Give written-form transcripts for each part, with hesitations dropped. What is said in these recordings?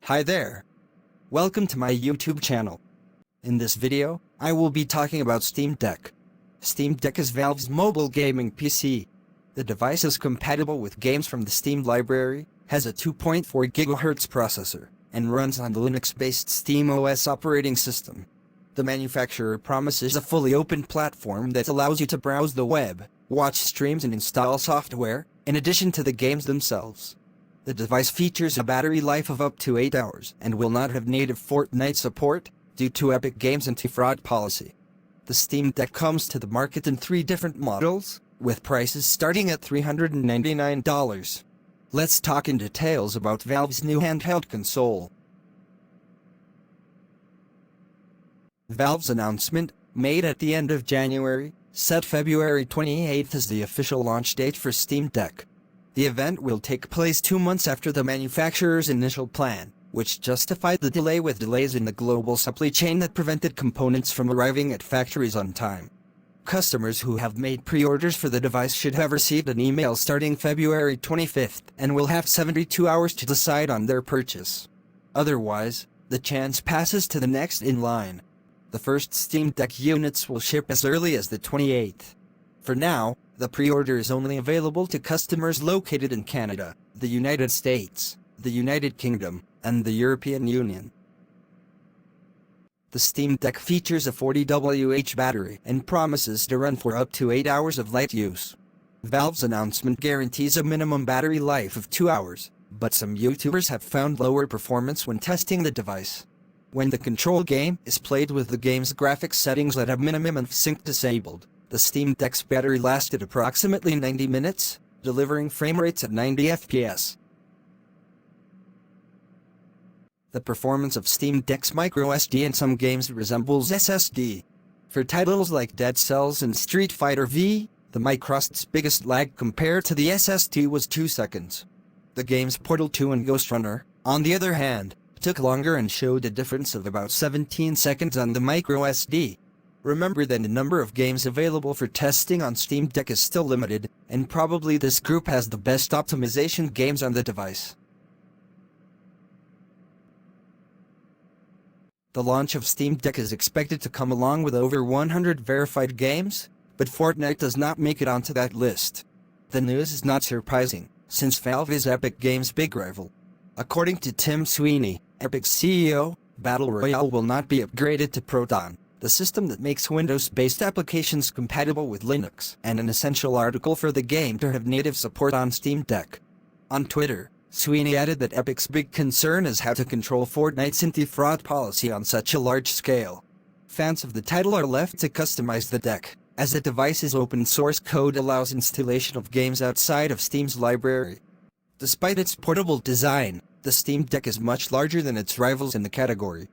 Hi there. Welcome to my YouTube channel. In this video, I will be talking about Steam Deck. Steam Deck is Valve's mobile gaming PC. The device is compatible with games from the Steam library, has a 2.4 GHz processor, and runs on the Linux-based SteamOS operating system. The manufacturer promises a fully open platform that allows you to browse the web, watch streams and install software, in addition to the games themselves. The device features a battery life of up to 8 hours and will not have native Fortnite support, due to Epic Games' anti-fraud policy. The Steam Deck comes to the market in 3 different models, with prices starting at $399. Let's talk in details about Valve's new handheld console. Valve's announcement, made at the end of January, set February 28th as the official launch date for Steam Deck. The event will take place 2 months after the manufacturer's initial plan, which justified the delay with delays in the global supply chain that prevented components from arriving at factories on time. Customers who have made pre-orders for the device should have received an email starting February 25th and will have 72 hours to decide on their purchase. Otherwise, the chance passes to the next in line. The first Steam Deck units will ship as early as the 28th. For now, the pre-order is only available to customers located in Canada, the United States, the United Kingdom, and the European Union. The Steam Deck features a 40Wh battery and promises to run for up to 8 hours of light use. Valve's announcement guarantees a minimum battery life of 2 hours, but some YouTubers have found lower performance when testing the device. When the control game is played with the game's graphics settings that have minimum and sync disabled, the Steam Deck's battery lasted approximately 90 minutes, delivering frame rates at 90 FPS. The performance of Steam Deck's microSD in some games resembles SSD. For titles like Dead Cells and Street Fighter V, the microSD's biggest lag compared to the SSD was 2 seconds. The games Portal 2 and Ghost Runner, on the other hand, took longer and showed a difference of about 17 seconds on the microSD. Remember that the number of games available for testing on Steam Deck is still limited, and probably this group has the best optimization games on the device. The launch of Steam Deck is expected to come along with over 100 verified games, but Fortnite does not make it onto that list. The news is not surprising, since Valve is Epic Games' big rival. According to Tim Sweeney, Epic's CEO, Battle Royale will not be upgraded to Proton, the system that makes Windows-based applications compatible with Linux, and an essential article for the game to have native support on Steam Deck. On Twitter, Sweeney added that Epic's big concern is how to control Fortnite's anti-fraud policy on such a large scale. Fans of the title are left to customize the deck, as the device's open-source code allows installation of games outside of Steam's library. Despite its portable design, the Steam Deck is much larger than its rivals in the category.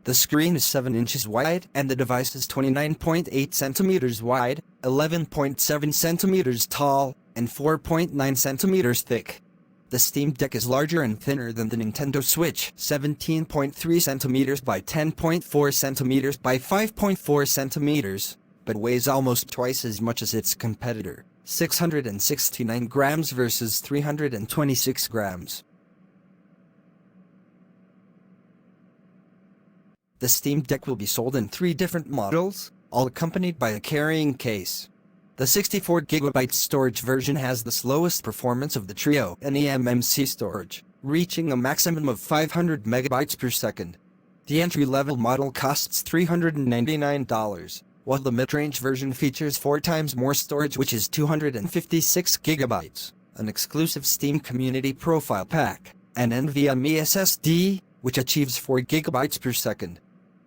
The screen is 7 inches wide and the device is 29.8 centimeters wide, 11.7 centimeters tall, and 4.9 centimeters thick. The Steam Deck is larger and thinner than the Nintendo Switch, 17.3 centimeters by 10.4 centimeters by 5.4 centimeters, but weighs almost twice as much as its competitor, 669 grams versus 326 grams. The Steam Deck will be sold in 3 different models, all accompanied by a carrying case. The 64GB storage version has the slowest performance of the trio and eMMC storage, reaching a maximum of 500 MB per second. The entry-level model costs $399, while the mid-range version features 4 times more storage, which is 256 GB, an exclusive Steam Community Profile Pack, and NVMe SSD, which achieves 4 GB per second.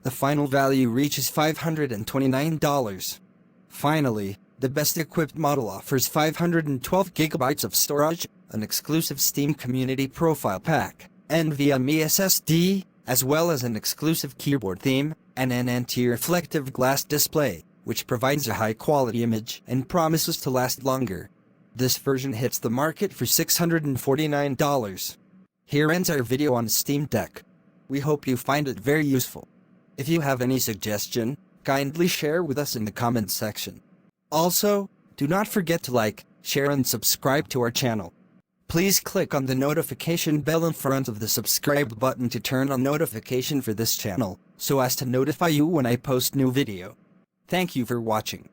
The final value reaches $529. Finally, the best-equipped model offers 512 GB of storage, an exclusive Steam Community Profile Pack, NVMe SSD, as well as an exclusive keyboard theme, and an anti-reflective glass display, which provides a high-quality image and promises to last longer. This version hits the market for $649. Here ends our video on Steam Deck. We hope you find it very useful. If you have any suggestion, kindly share with us in the comments section. Also, do not forget to like, share and subscribe to our channel. Please click on the notification bell in front of the subscribe button to turn on notification for this channel, so as to notify you when I post new video. Thank you for watching.